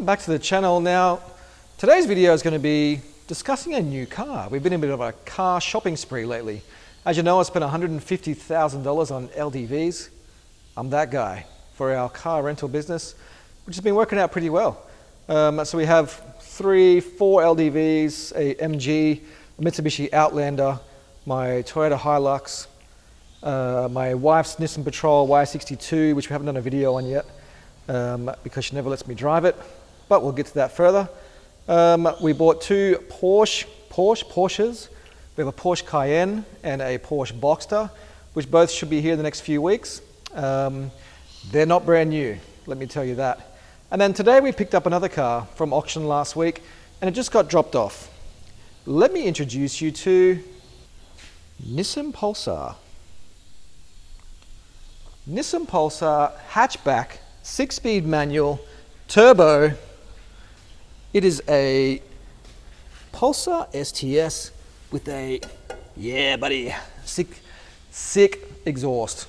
Welcome back to the channel. Now, today's video is going to be discussing a new car. We've been in a bit of a car shopping spree lately. As you know, I spent $150,000 on LDVs. I'm that guy for our car rental business, which has been working out pretty well. So we have 4 LDVs, a MG, a Mitsubishi Outlander, my Toyota Hilux, my wife's Nissan Patrol Y62, which we haven't done a video on yet because she never lets me drive it, but we'll get to that further. We bought 2 Porsches. We have a Porsche Cayenne and a Porsche Boxster, which both should be here in the next few weeks. They're not brand new, let me tell you that. And then today we picked up another car from auction last week, and it just got dropped off. Let me introduce you to Nissan Pulsar. Nissan Pulsar hatchback, 6-speed manual, turbo. It is a Pulsar STS with a, yeah buddy, sick exhaust.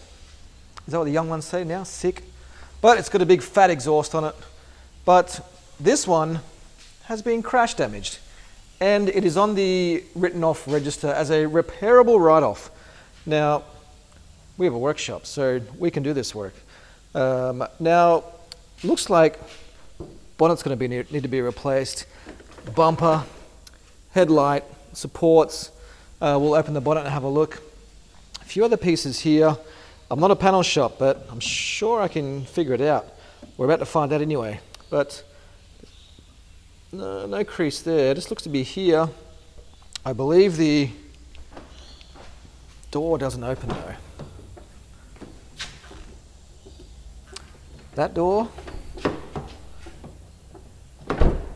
Is that what the young ones say now? Sick. But it's got a big fat exhaust on it. But this one has been crash damaged, and it is on the written off register as a repairable write-off. Now, we have a workshop, so we can do this work. Now, looks like bonnet's going to need to be replaced. Bumper, headlight, supports. We'll open the bonnet and have a look. A few other pieces here. I'm not a panel shop, but I'm sure I can figure it out. We're about to find out anyway. But no crease there. It just looks to be here. I believe the door doesn't open though. That door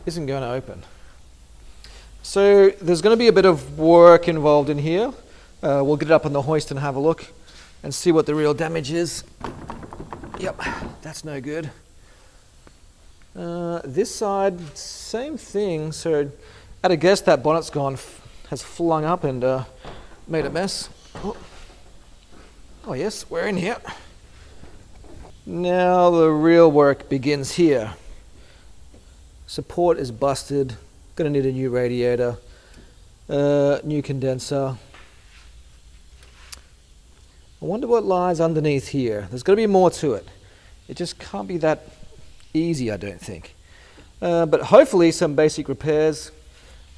isn't going to open. So there's going to be a bit of work involved in here. We'll get it up on the hoist and have a look and see what the real damage is. Yep, that's no good. This side, same thing. So at a guess, that bonnet's has flung up and made a mess. Oh yes, we're in here. Now the real work begins here. Support is busted. Gonna need a new radiator, new condenser. I wonder what lies underneath here. There's got to be more to it. It just can't be that easy, I don't think. But hopefully some basic repairs.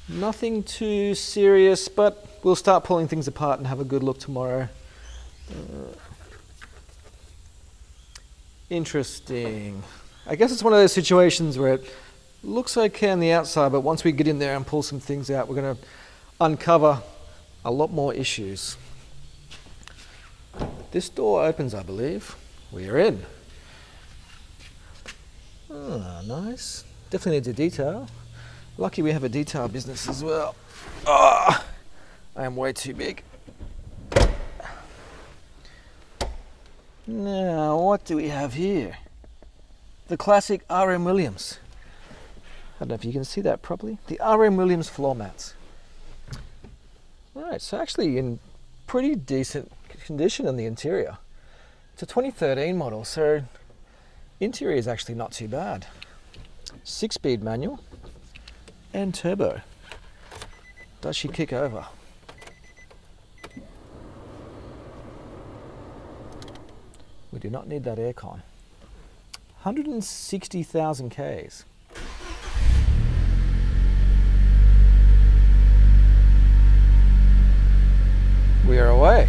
Nothing too serious, but we'll start pulling things apart and have a good look tomorrow. Interesting. I guess it's one of those situations where it looks okay on the outside, but once we get in there and pull some things out, we're going to uncover a lot more issues. This door opens, I believe. We are in. Ah, nice. Definitely needs a detail. Lucky we have a detail business as well. Ah, I am way too big. Now, what do we have here? The classic R.M. Williams. I don't know if you can see that properly. The R.M. Williams floor mats. Alright, so actually in pretty decent condition in the interior. It's a 2013 model, so interior is actually not too bad. 6-speed manual and turbo. Does she kick over? We do not need that aircon. 160,000 Ks. We are away.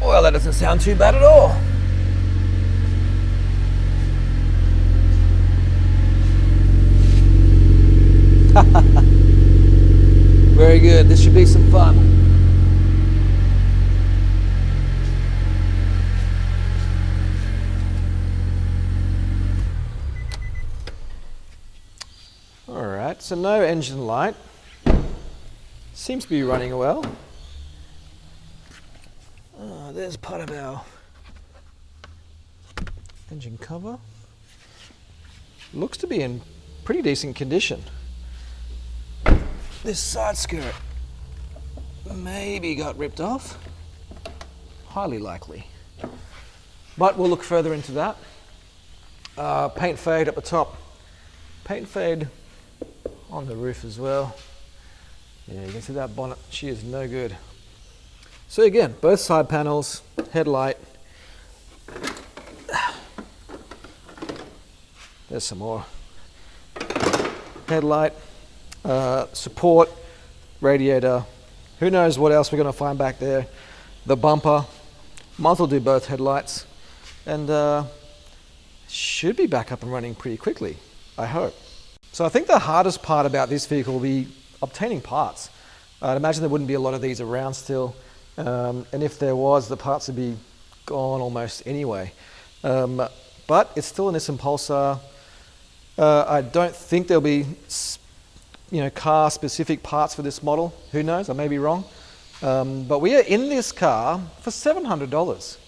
Well, that doesn't sound too bad at all. Very good. This should be some fun. Alright, so no engine light. Seems to be running well. There's part of our engine cover. Looks to be in pretty decent condition. This side skirt maybe got ripped off. highly likely. But we'll look further into that. Paint fade at the top. Paint fade on the roof as well. Yeah, you can see that bonnet. She is no good. So again, both side panels, headlight. There's some more. Headlight, support, radiator. Who knows what else we're going to find back there. The bumper. Might as well do both headlights. And should be back up and running pretty quickly, I hope. So I think the hardest part about this vehicle will be obtaining parts. I'd imagine there wouldn't be a lot of these around still. And if there was, the parts would be gone almost anyway. But it's still a Nissan Pulsar. I don't think there'll be, car specific parts for this model. Who knows? I may be wrong. But we are in this car for $700.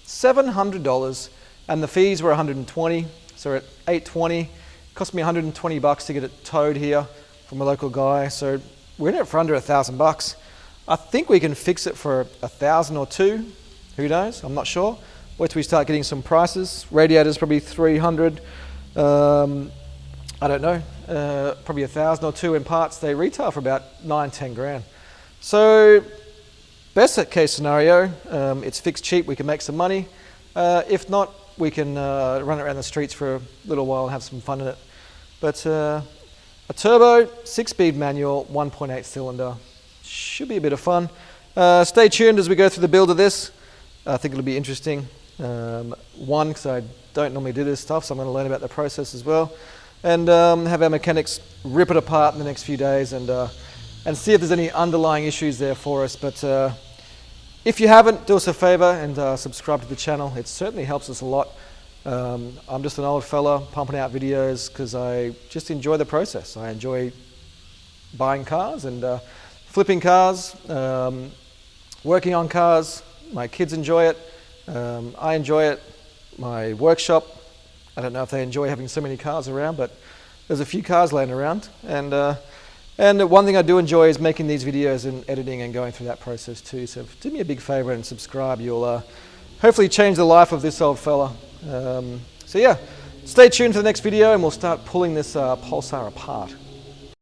$700, and the fees were $120. So we're at $820. Cost me $120 to get it towed here from a local guy. So we're in it for under $1,000. I think we can fix it for $1,000 or $2,000. Who knows? I'm not sure. Wait till we start getting some prices. Radiators probably $300. I don't know. Probably $1,000 or $2,000 in parts. They retail for about $9-10 grand. So best case scenario, it's fixed cheap. We can make some money. If not, we can run it around the streets for a little while and have some fun in it. But a turbo, 6-speed manual, 1.8 cylinder. Should be a bit of fun. Stay tuned as we go through the build of this. I think it'll be interesting. One, because I don't normally do this stuff, so I'm going to learn about the process as well. And have our mechanics rip it apart in the next few days and see if there's any underlying issues there for us. But if you haven't, do us a favor and subscribe to the channel. It certainly helps us a lot. I'm just an old fella pumping out videos because I just enjoy the process. I enjoy buying cars and flipping cars, working on cars. My kids enjoy it. I enjoy it. My workshop, I don't know if they enjoy having so many cars around, but there's a few cars laying around. And one thing I do enjoy is making these videos and editing and going through that process too. So do me a big favor and subscribe. You'll hopefully change the life of this old fella. So yeah, stay tuned for the next video and we'll start pulling this Pulsar apart.